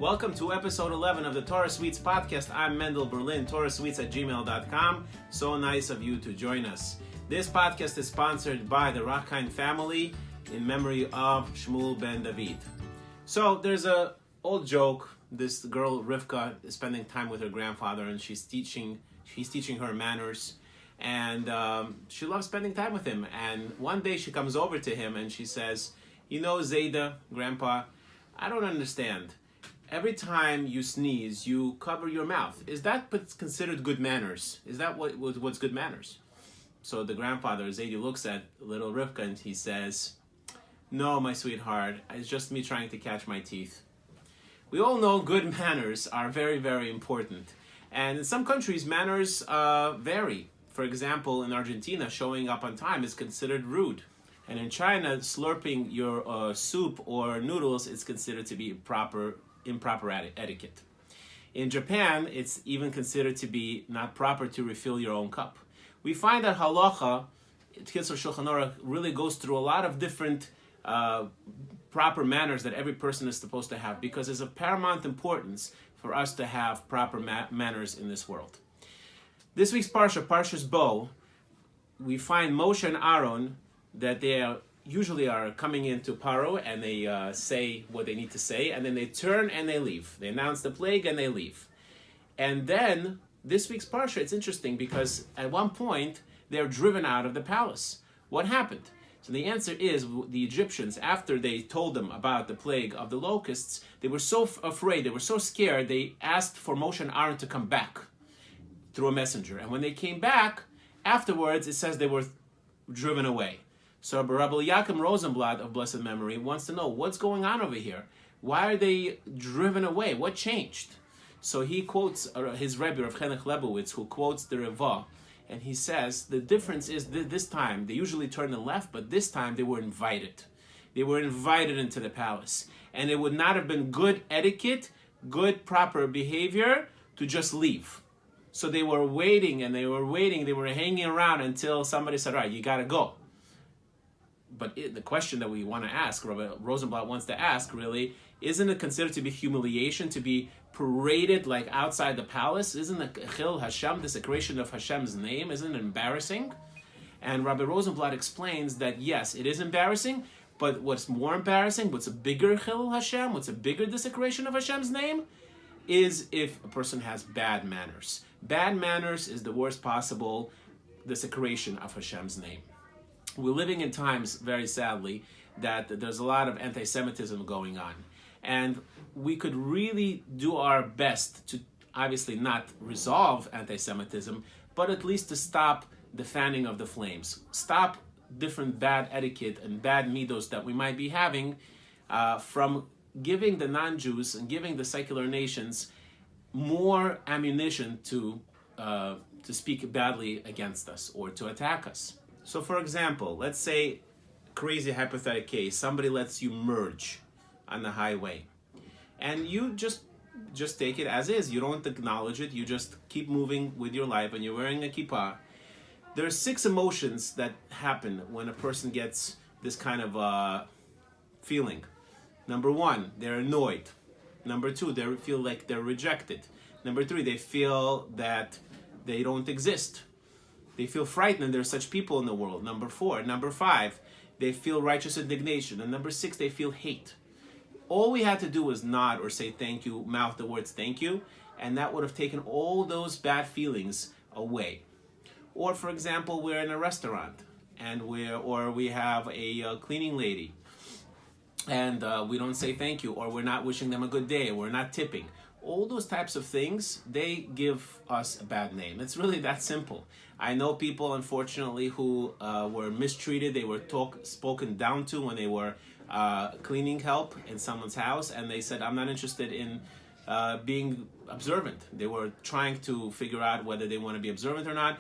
Welcome to episode 11 of the Torah Sweets podcast. I'm Mendel Berlin, torahsweets@gmail.com. So nice of you to join us. This podcast is sponsored by the Rachkain family in memory of Shmuel ben David. So there's a old joke. This girl, Rivka, is spending time with her grandfather and he's teaching her manners. And she loves spending time with him. And one day she comes over to him and she says, "You know, Zayda, Grandpa, I don't understand. Every time you sneeze, you cover your mouth. Is that what's considered good manners? Is that what's good manners?" So the grandfather, Zayda, looks at little Rivka and he says, "No, my sweetheart, it's just me trying to catch my teeth." We all know good manners are very, very important. And in some countries, manners vary. For example, in Argentina, showing up on time is considered rude. And in China, slurping your soup or noodles is considered to be improper etiquette. In Japan, it's even considered to be not proper to refill your own cup. We find that halacha, Kitzur Shulchan Aruch, really goes through a lot of different proper manners that every person is supposed to have, because it's of paramount importance for us to have proper manners in this world. This week's Parsha, Parshas Bo, we find Moshe and Aaron that they usually are coming into Paro and they say what they need to say, and then they turn and they leave. They announce the plague and they leave. And then this week's Parsha, it's interesting because at one point they're driven out of the palace. What happened? So the answer is the Egyptians, after they told them about the plague of the locusts, they were so afraid, they were so scared, they asked for Moshe and Aaron to come back through a messenger. And when they came back, afterwards, it says they were driven away. So Rabbi Yaakov Rosenblatt of blessed memory wants to know what's going on over here. Why are they driven away? What changed? So he quotes his Rebbe of Chenech Lebowitz, who quotes the Reva, and he says the difference is this time they usually turn and left, but this time they were invited. They were invited into the palace, and it would not have been good etiquette, good proper behavior to just leave. So they were waiting and they were hanging around until somebody said, "All right, you got to go." But the question that we want to ask, Rabbi Rosenblatt wants to ask, really, isn't it considered to be humiliation to be paraded like outside the palace? Isn't the Chil Hashem, desecration of Hashem's name, isn't it embarrassing? And Rabbi Rosenblatt explains that yes, it is embarrassing, but what's more embarrassing, what's a bigger Chil Hashem, what's a bigger desecration of Hashem's name, is if a person has bad manners. Bad manners is the worst possible desecration of Hashem's name. We're living in times, very sadly, that there's a lot of anti-Semitism going on. And we could really do our best to obviously not resolve anti-Semitism, but at least to stop the fanning of the flames. Stop different bad etiquette and bad midos that we might be having from giving the non-Jews and giving the secular nations more ammunition to speak badly against us or to attack us. So for example, let's say, crazy hypothetical case, somebody lets you merge on the highway and you just take it as is. You don't acknowledge it. You just keep moving with your life and you're wearing a kippah. There are 6 emotions that happen when a person gets this kind of feeling. Number 1, they're annoyed. Number 2, they feel like they're rejected. Number 3, they feel that they don't exist. They feel frightened there's such people in the world. Number 4. Number 5, they feel righteous indignation. And number 6, they feel hate. All we had to do was nod or say thank you, mouth the words thank you, and that would have taken all those bad feelings away. Or for example, we're in a restaurant and we have a cleaning lady, and we don't say thank you, or we're not wishing them a good day, we're not tipping. All those types of things, they give us a bad name. It's really that simple. I know people, unfortunately, who were mistreated. They were spoken down to when they were cleaning help in someone's house, and they said, "I'm not interested in being observant." They were trying to figure out whether they want to be observant or not,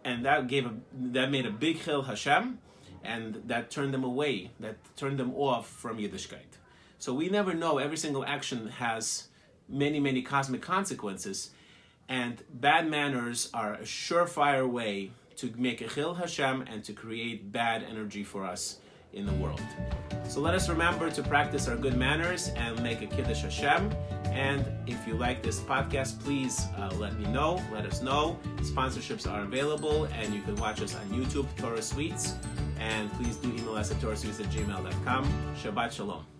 and that made a big Chil Hashem, and that turned them away, that turned them off from Yiddishkeit. So we never know. Every single action has many, many cosmic consequences, and bad manners are a surefire way to make a Chil Hashem and to create bad energy for us in the world. So let us remember to practice our good manners and make a Kiddush Hashem, And if you like this podcast, please let us know. Sponsorships are available, and you can watch us on YouTube, Torah Sweets. And please do email us at torahsweets@gmail.com. Shabbat Shalom.